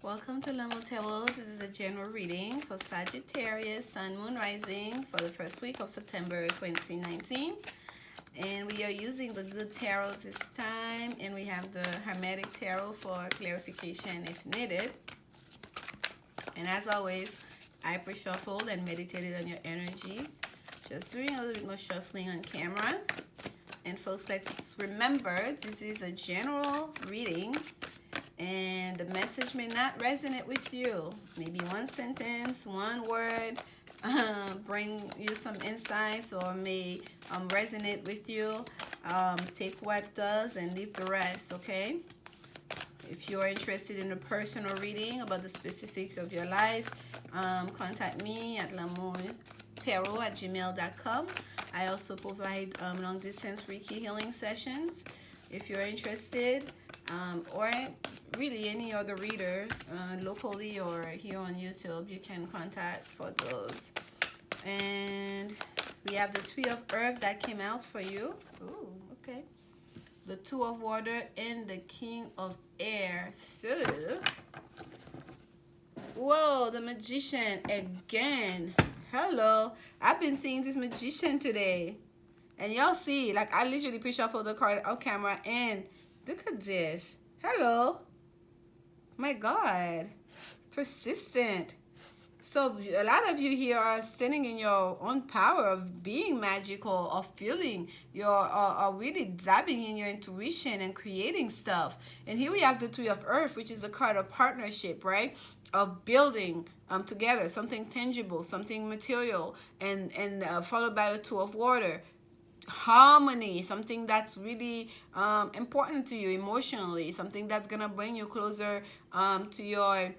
Welcome to Lanmou Tarot. This is a general reading for Sagittarius, Sun, Moon, Rising for the first week of September 2019. And we are using the good tarot this time, and we have the Hermetic tarot for clarification if needed. And as always, I pre-shuffled and meditated on your energy. Just doing a little bit more shuffling on camera. And folks, let's remember, this is a general reading, and the message may not resonate with you. Maybe one sentence, one word bring you some insights, or may resonate with you. Take what does and leave the rest, okay? If you are interested in a personal reading about the specifics of your life, contact me at lanmoutarot@gmail.com. I also provide long-distance Reiki healing sessions. If you're interested, or really any other reader, locally or here on YouTube, you can contact for those. And we have the Three of Earth that came out for you. Ooh, okay. The Two of Water and the King of Air. So, whoa, the Magician again. Hello. I've been seeing this Magician today. And y'all see, like, I literally pre-shuffled the card on camera, and look at this. Hello. My God. Persistent. So a lot of you here are standing in your own power of being magical, of feeling are really dabbing in your intuition and creating stuff. And here we have the Three of Earth, which is the card of partnership, right? Of building together something tangible, something material, and followed by the Two of Water. Harmony, something that's really important to you emotionally, something that's gonna bring you closer to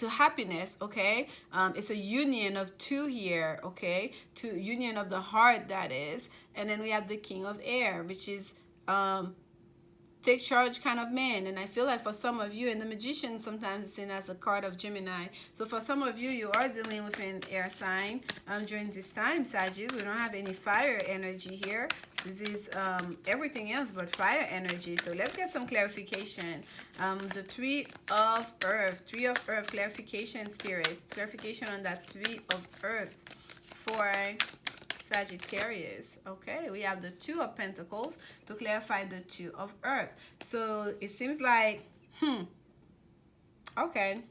happiness, okay? It's a union of two here, okay? To union of the heart, that is. And then we have the King of Air, which is take charge kind of man. And I feel like for some of you, and the Magician sometimes is seen as a card of Gemini. So for some of you, you are dealing with an air sign during this time, Sagittarius. We don't have any fire energy here. This is everything else but fire energy. So let's get some clarification. The Three of Earth. Three of Earth, clarification, spirit. Clarification on that Three of Earth for Sagittarius. Okay, we have the Two of Pentacles to clarify the Two of Earth. So it seems like, okay,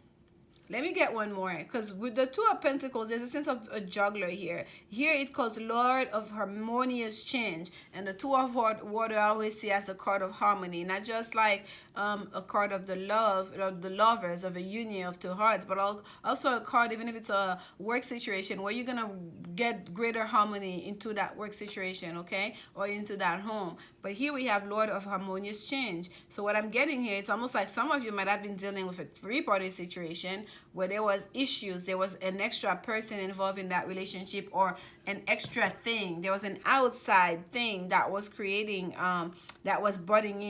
let me get one more, because with the Two of Pentacles, there's a sense of a juggler here. Here it calls Lord of Harmonious Change, and the Two of Water I always see as a card of harmony, not just like a card of the love, of the lovers, of a union of two hearts, but also a card, even if it's a work situation, where you're gonna get greater harmony into that work situation, okay, or into that home. But here we have Lord of Harmonious Change. So what I'm getting here, it's almost like some of you might have been dealing with a three-party situation where there was issues, there was an extra person involved in that relationship, or an extra thing. There was an outside thing that was creating, that was butting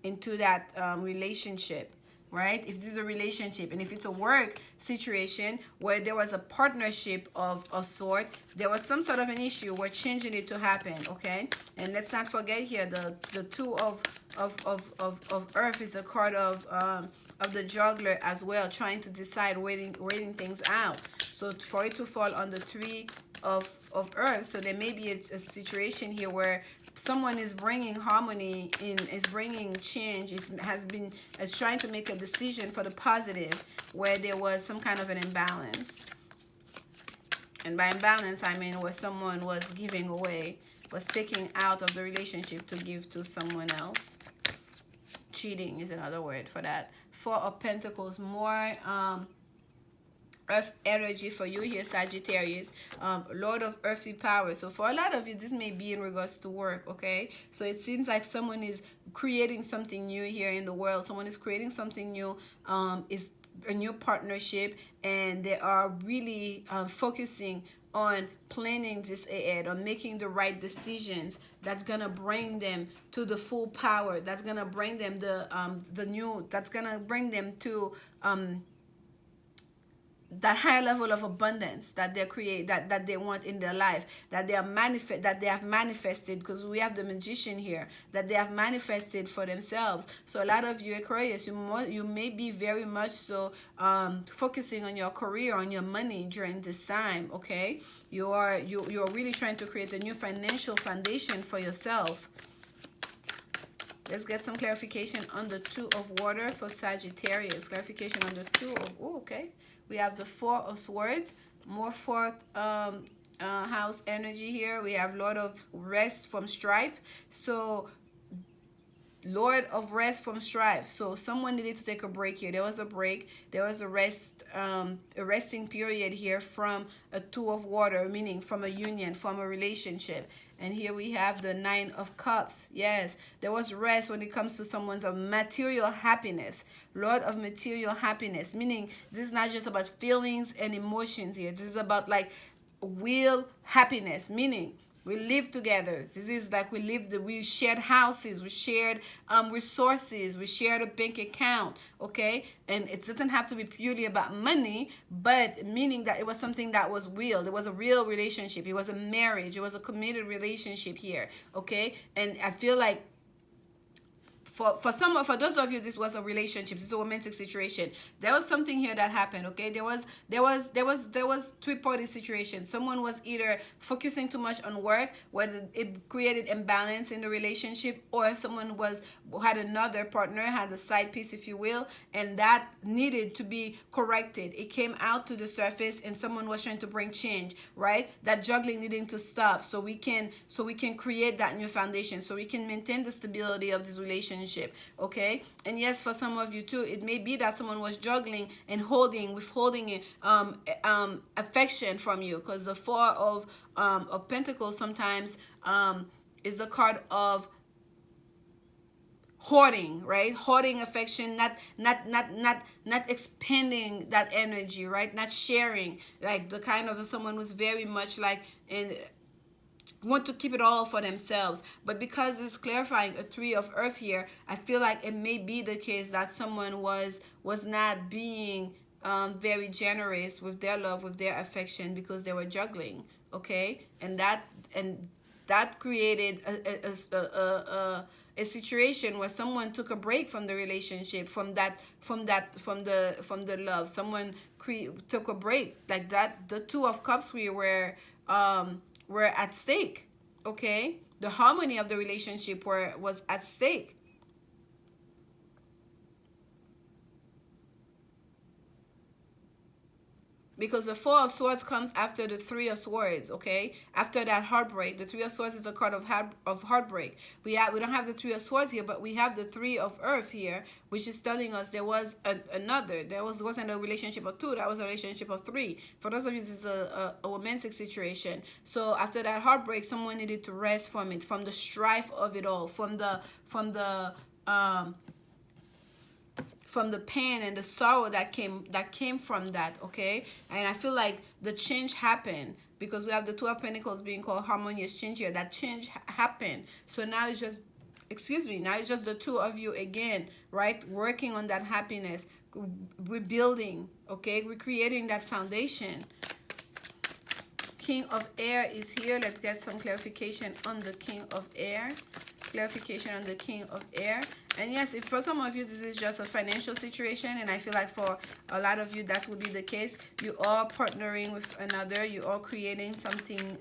into that relationship, right? If this is a relationship, and if it's a work situation where there was a partnership of a sort, there was some sort of an issue, we're changing it to happen, okay? And let's not forget here, the Two of Earth is a card of the juggler as well, trying to decide, waiting things out. So for it to fall on the Three of Earth, so there may be a situation here where someone is bringing harmony in, is bringing change, is trying to make a decision for the positive, where there was some kind of an imbalance. And by imbalance, I mean where someone was giving away, was taking out of the relationship to give to someone else. Cheating is another word for that. Four of Pentacles, more earth energy for you here, Sagittarius. Lord of earthly power. So for a lot of you, this may be in regards to work, okay? So it seems like someone is creating something new here in the world. Someone is creating something new, is a new partnership, and they are really focusing on planning this ahead, on making the right decisions that's gonna bring them to the full power, that's gonna bring them that's gonna bring them to that high level of abundance that they create, that they want in their life, that they have manifested, because we have the magician here, that they have manifested for themselves. So a lot of you Aquarius, you may be very much so focusing on your career, on your money during this time. Okay, you're really trying to create a new financial foundation for yourself. Let's get some clarification on the Two of Water for Sagittarius. Clarification on the Two of, oh, okay. We have the Four of Swords, more fourth house energy here. We have Lord of Rest from Strife. So Lord of Rest from Strife. So someone needed to take a break here. There was a break. There was a resting period here from a Two of Water, meaning from a union, from a relationship. And here we have the Nine of Cups. Yes, there was rest when it comes to someone's material happiness. Lord of material happiness, meaning this is not just about feelings and emotions here. This is about like real happiness, meaning we live together. This is like we shared houses, we shared resources, we shared a bank account, okay? And it doesn't have to be purely about money, but meaning that it was something that was real. It was a real relationship. It was a marriage. It was a committed relationship here, okay? And I feel like for those of you, this was a relationship, this is a romantic situation. There was something here that happened, okay? There was three-party situation. Someone was either focusing too much on work, where it created imbalance in the relationship, or someone had another partner, had a side piece, if you will, and that needed to be corrected. It came out to the surface, and someone was trying to bring change, right? That juggling needing to stop, so we can create that new foundation, so we can maintain the stability of this relationship. Okay, and yes, for some of you too, it may be that someone was juggling and withholding affection from you, because the Four of Pentacles sometimes is the card of hoarding, right? Hoarding affection, not expanding that energy, right? Not sharing, like the kind of someone who's very much like want to keep it all for themselves. But because it's clarifying a Three of Earth here, I feel like it may be the case that someone was not being very generous with their love, with their affection, because they were juggling, okay? And that created a situation where someone took a break from the relationship, from the love. Someone took a break like that. The Two of Cups were at stake, okay? The harmony of the relationship was at stake. Because the Four of Swords comes after the Three of Swords, okay? After that heartbreak. The Three of Swords is the card of heartbreak. We don't have the Three of Swords here, but we have the Three of Earth here, which is telling us there was another. Wasn't a relationship of two, that was a relationship of three. For those of you, this is a romantic situation. So after that heartbreak, someone needed to rest from it, from the strife of it all, from the pain and the sorrow that came from that, okay? And I feel like the change happened, because we have the Two of Pentacles being called harmonious change here. That change happened. So now it's just, now it's just the two of you again, right? Working on that happiness, rebuilding, okay? Recreating that foundation. King of Air is here. Let's get some clarification on the King of Air. Clarification on the King of Air. And yes, if for some of you this is just a financial situation, and I feel like for a lot of you that will be the case, you are partnering with another, you are creating something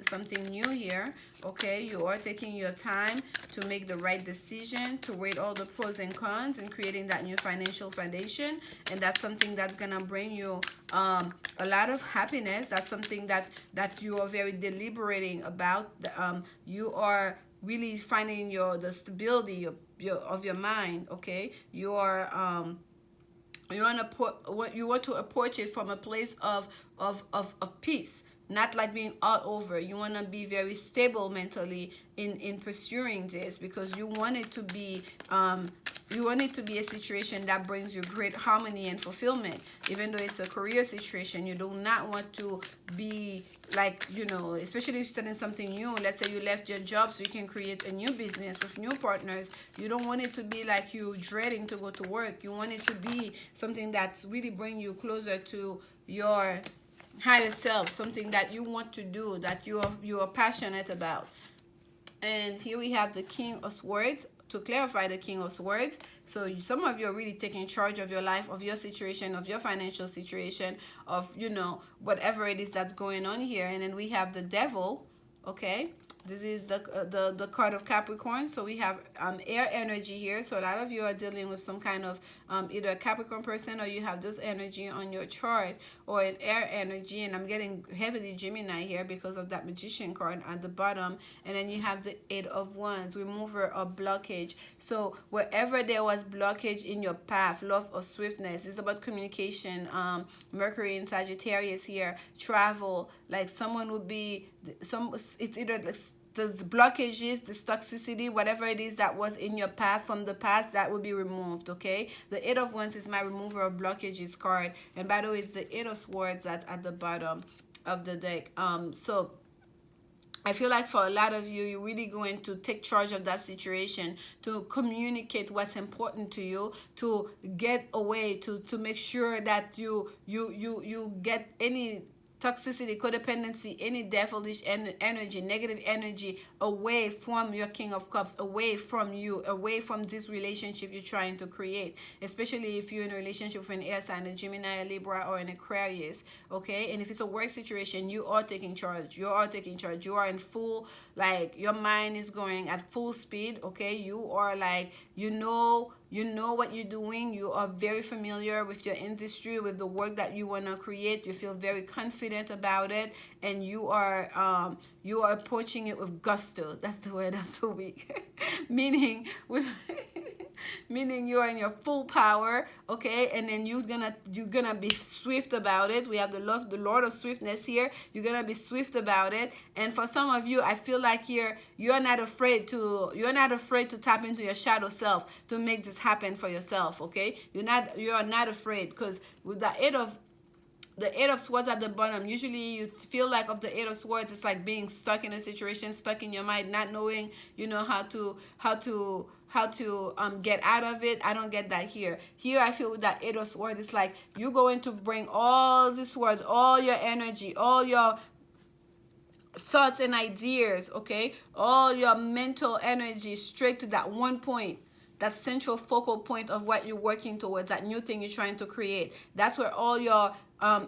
new here, okay? You are taking your time to make the right decision, to weigh all the pros and cons, and creating that new financial foundation. And that's something that's gonna bring you a lot of happiness. That's something that you are very deliberating about. You are really finding the stability of your mind, okay? You want to approach it from a place of peace, not like being all over. You want to be very stable mentally in pursuing this, because you want it to be a situation that brings you great harmony and fulfillment. Even though it's a career situation, you do not want to be like, you know, especially if you're starting something new. Let's say you left your job so you can create a new business with new partners. You don't want it to be like you dreading to go to work. You want it to be something that's really bring you closer to your higher self, something that you want to do, that you are passionate about. And here we have the King of Swords. To clarify, the King of Swords, so some of you are really taking charge of your life, of your situation, of your financial situation, of, you know, whatever it is that's going on here. And then we have the Devil. Okay, this is the card of Capricorn. So we have air energy here. So a lot of you are dealing with some kind of either a Capricorn person, or you have this energy on your chart, or an air energy. And I'm getting heavily Gemini here because of that Magician card at the bottom. And then you have the Eight of Wands, remover of blockage. So wherever there was blockage in your path, love or swiftness, it's about communication. Mercury in Sagittarius here, travel. Like someone would be it's either the blockages, this toxicity, whatever it is that was in your path from the past, that will be removed. Okay, the Eight of Wands is my remover of blockages card, and by the way, it's the Eight of Swords that's at the bottom of the deck. So I feel like for a lot of you, you're really going to take charge of that situation, to communicate what's important to you, to get away, to make sure that you get any toxicity, codependency, any devilish energy, negative energy away from your King of Cups, away from you, away from this relationship you're trying to create, especially if you're in a relationship with an air sign, a Gemini, a Libra, or an Aquarius. Okay, and if it's a work situation, you are taking charge. You are taking charge. You are in full, like, your mind is going at full speed. Okay, you are like, you know what you're doing. You are very familiar with your industry, with the work that you want to create. You feel very confident about it, and you are approaching it with gusto. That's the word of the week. meaning you are in your full power. Okay, and then you're gonna be swift about it. We have the Lord of Swiftness here. You're gonna be swift about it. And for some of you, I feel like you're not afraid to tap into your shadow self to make this happen for yourself. Okay, you are not afraid, because with the Eight of Swords at the bottom, usually you feel like of the Eight of Swords, it's like being stuck in a situation, stuck in your mind, not knowing, you know, how to get out of it. I don't get that here. Here I feel with that Eight of Swords, it's like you're going to bring all these words, all your energy, all your thoughts and ideas, okay, all your mental energy straight to that one point, that central focal point of what you're working towards, that new thing you're trying to create. That's where all your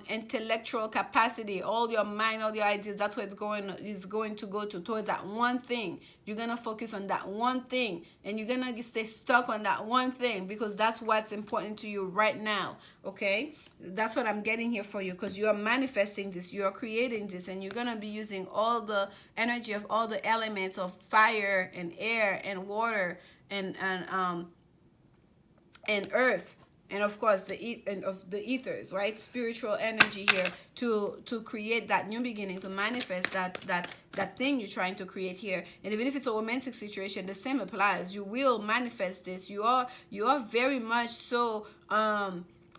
intellectual capacity, all your mind, all your ideas, that's where it's going to go towards that one thing. You're gonna focus on that one thing, and you're gonna stay stuck on that one thing, because that's what's important to you right now. Okay, that's what I'm getting here for you, because you are manifesting this, you are creating this, and you're gonna be using all the energy of all the elements of fire and air and water and earth, and of course the ethers, right? Spiritual energy here to create that new beginning, to manifest that thing you're trying to create here. And even if it's a romantic situation, the same applies. You will manifest this. You are very much so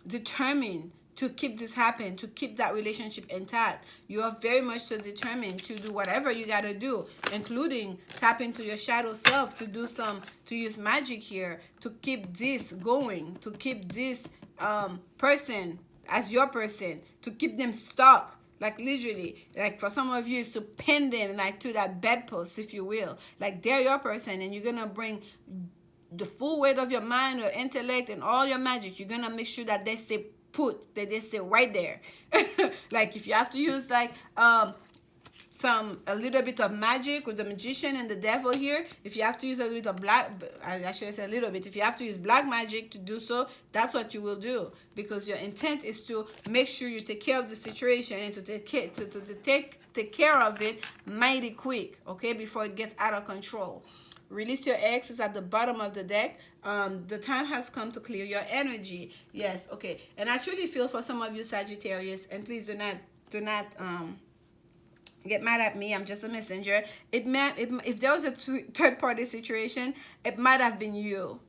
determined to keep this happen, to keep that relationship intact. You are very much so determined to do whatever you got to do, including tap into your shadow self, to use magic here, to keep this going, to keep this person as your person, to keep them stuck. Like literally, like for some of you, it's to pin them like to that bedpost, if you will. Like they're your person, and you're gonna bring the full weight of your mind, your intellect, and all your magic. You're gonna make sure that they stay put, that they stay right there. Like if you have to use like a little bit of magic with the Magician and the Devil here, if you have to use a little bit of black, I should say a little bit, if you have to use black magic to do so, that's what you will do, because your intent is to make sure you take care of the situation and to take care of it mighty quick, okay, before it gets out of control. Release your ex is at the bottom of the deck. The time has come to clear your energy. Yes, okay. And I truly feel for some of you Sagittarius, and please do not get mad at me. I'm just a messenger. If there was a third party situation, it might have been you.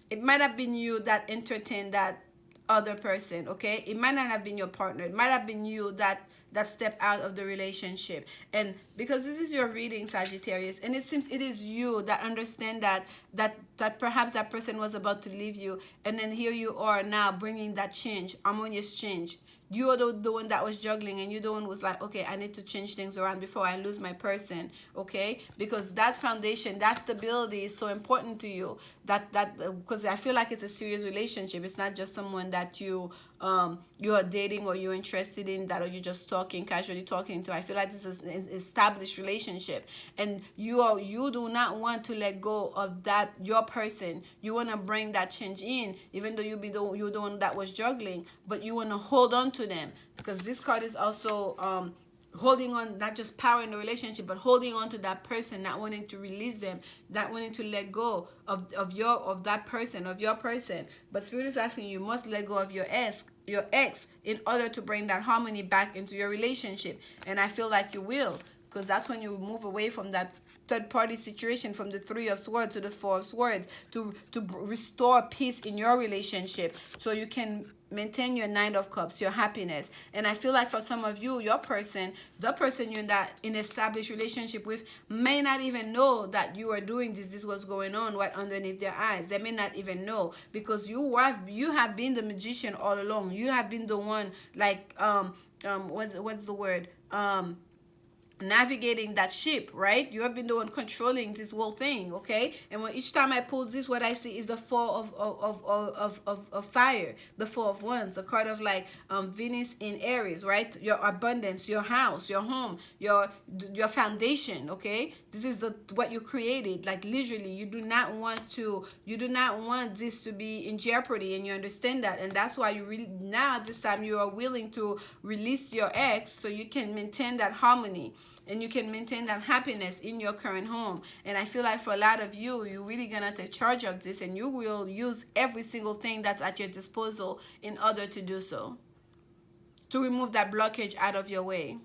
It might have been you that entertained that other person. Okay, it might not have been your partner. It might have been you that stepped out of the relationship. And because this is your reading, Sagittarius, and it seems it is you that understand that perhaps that person was about to leave you, and then here you are now bringing that change, harmonious change. You are the one that was juggling, and you the one who was like, okay, I need to change things around before I lose my person. Okay, because that foundation, that stability is so important to you. Because I feel like it's a serious relationship. It's not just someone that you are dating or you're interested in, that or you're just talking, casually talking to. I feel like this is an established relationship, and you do not want to let go of that, your person. You want to bring that change in, even though you're the one that was juggling, but you want to hold on to them, because this card is also holding on, not just power in the relationship, but holding on to that person, not wanting to release them, not wanting to let go of that person, of your person. But Spirit is asking you must let go of your ex in order to bring that harmony back into your relationship. And I feel like you will, because that's when you move away from that third party situation, from the Three of Swords to the Four of Swords, to restore peace in your relationship, so you can maintain your Nine of Cups, your happiness. And I feel like for some of you, your person, the person you're in that in established relationship with, may not even know that you are doing this was going on right underneath their eyes. They may not even know, because you have been the magician all along. You have been the one, like what's the word, navigating that ship, right? You have been the one controlling this whole thing. Okay, and when each time I pull this, what I see is the Four of fire, the Four of Wands, the card of like Venus in Aries, right? Your abundance, your house, your home, your foundation. Okay, this is what you created. Like literally, you do not want this to be in jeopardy, and you understand that. And that's why you really, now this time, you are willing to release your ex so you can maintain that harmony, and you can maintain that happiness in your current home. And I feel like for a lot of you, you're really gonna take charge of this, and you will use every single thing that's at your disposal in order to do so, to remove that blockage out of your way.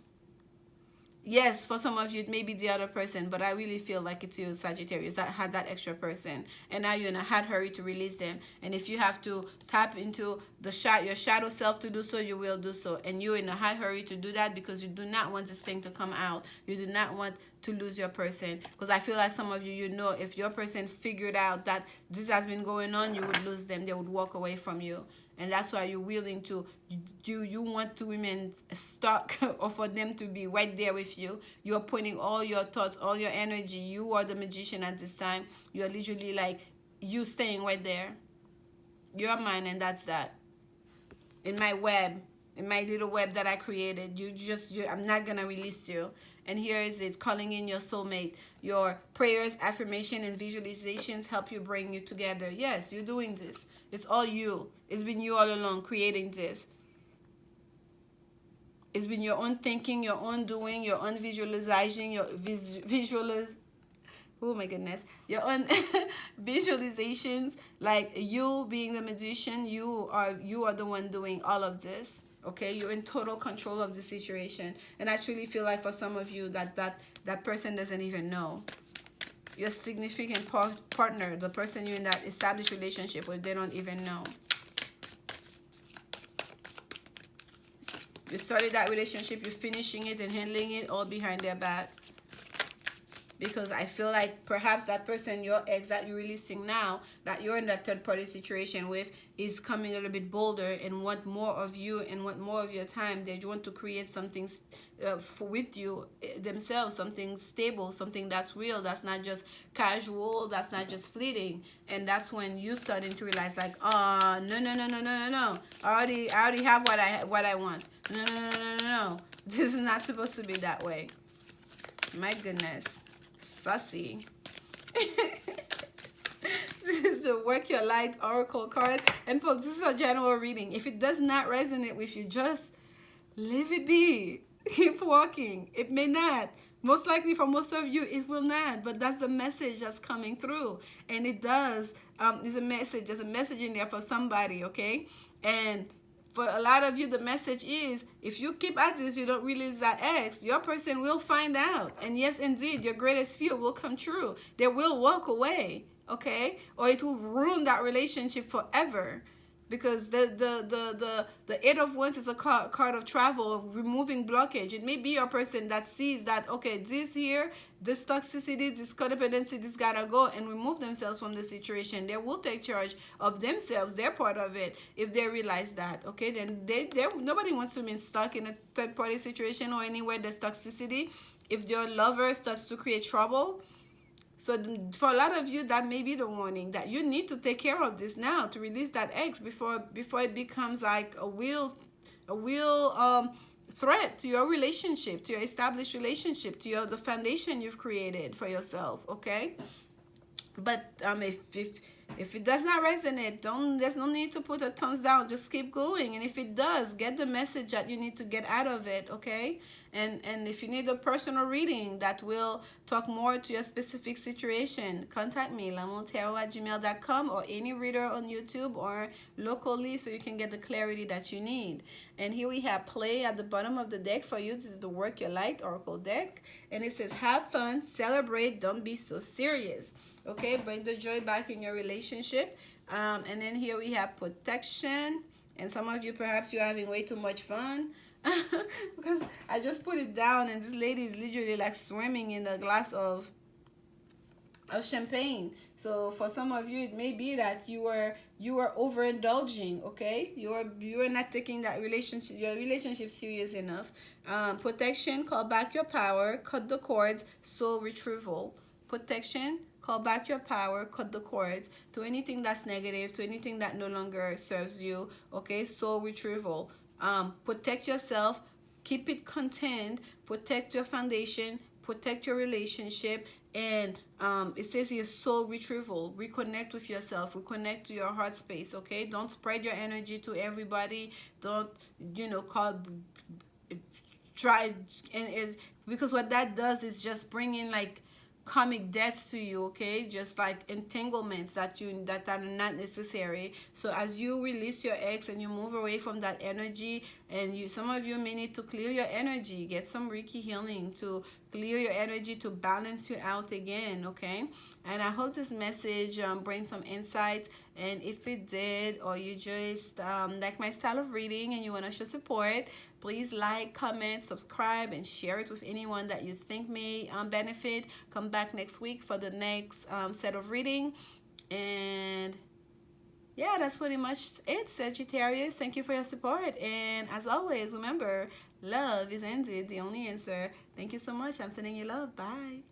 Yes, for some of you, it may be the other person, but I really feel like it's you, Sagittarius, that had that extra person. And now you're in a hot hurry to release them. And if you have to tap into your shadow self to do so, you will do so. And you're in a hot hurry to do that because you do not want this thing to come out. You do not want to lose your person. Because I feel like some of you, you know, if your person figured out that this has been going on, you would lose them. They would walk away from you. And that's why you're willing to, you want to remain stuck, or for them to be right there with you. You're putting all your thoughts, all your energy. You are the magician at this time. You're literally like, you staying right there. You're mine, and that's that. In my web, in my little web that I created, I'm not going to release you. And here is it, calling in your soulmate. Your prayers, affirmation, and visualizations help you bring you together. Yes, you're doing this. It's all you. It's been you all along creating this. It's been your own thinking, your own doing, your own visualizing, your oh my goodness, your own visualizations. Like you being the magician, you are the one doing all of this. Okay, you're in total control of the situation. And I truly feel like for some of you that person doesn't even know. Your significant partner, the person you're in that established relationship with, they don't even know. You started that relationship, you're finishing it and handling it all behind their back. Because I feel like perhaps that person, your ex that you're releasing now, that you're in that third party situation with, is coming a little bit bolder and want more of you and want more of your time. They want to create something with you themselves, something stable, something that's real, that's not just casual, that's not just fleeting. And that's when you starting to realize like, no. I already have what I want. No. This is not supposed to be that way. My goodness. Sussy. This is a Work Your Light Oracle card. And folks, this is a general reading. If it does not resonate with you, just leave it be. Keep walking. It may not. Most likely for most of you, it will not. But that's the message that's coming through. And it does. There's a message. There's a message in there for somebody, okay? And for a lot of you, the message is, if you keep at this, you don't release that ex, your person will find out. And yes, indeed, your greatest fear will come true. They will walk away, okay? Or it will ruin that relationship forever. Because the Eight of Wands is a card of travel, removing blockage. It may be your person that sees that, okay, this here, this toxicity, this codependency, this gotta go, and remove themselves from the situation. They will take charge of themselves. They're part of it if they realize that, okay? Then nobody wants to be stuck in a third party situation or anywhere there's toxicity. If your lover starts to create trouble, so for a lot of you, that may be the warning that you need to take care of this now, to release that ex before it becomes like a real threat to your relationship, to your established relationship, to the foundation you've created for yourself, okay? But if it does not resonate, there's no need to put a thumbs down. Just keep going. And if it does, get the message that you need to get out of it, okay? And if you need a personal reading that will talk more to your specific situation, contact me, lanmoutarot@gmail.com, or any reader on YouTube or locally, so you can get the clarity that you need. And here we have play at the bottom of the deck for you. This is the Work Your Light Oracle deck. And it says, have fun, celebrate, don't be so serious. Okay, bring the joy back in your relationship. And then here we have protection. And some of you, perhaps you're having way too much fun. Because I just put it down, and this lady is literally like swimming in a glass of champagne. So for some of you, it may be that you were overindulging, okay? You are not taking that your relationship serious enough. Protection, call back your power, cut the cords, soul retrieval. Protection, call back your power, cut the cords to anything that's negative, to anything that no longer serves you, okay? Soul retrieval. Protect yourself, keep it contained, protect your foundation, protect your relationship. And it says here, soul retrieval. Reconnect with yourself, reconnect to your heart space, okay? Don't spread your energy to everybody. Don't, try, and because what that does is just bring in like karmic debts to you, okay? Just like entanglements that are not necessary. So as you release your ex and you move away from that energy, and some of you may need to clear your energy, get some Reiki healing to clear your energy, to balance you out again, okay? And I hope this message brings some insight. And if it did, or you just like my style of reading and you want to show support, please like, comment, subscribe, and share it with anyone that you think may benefit. Come back next week for the next set of reading. And yeah, that's pretty much it, Sagittarius. Thank you for your support. And as always, remember, love is indeed the only answer. Thank you so much. I'm sending you love. Bye.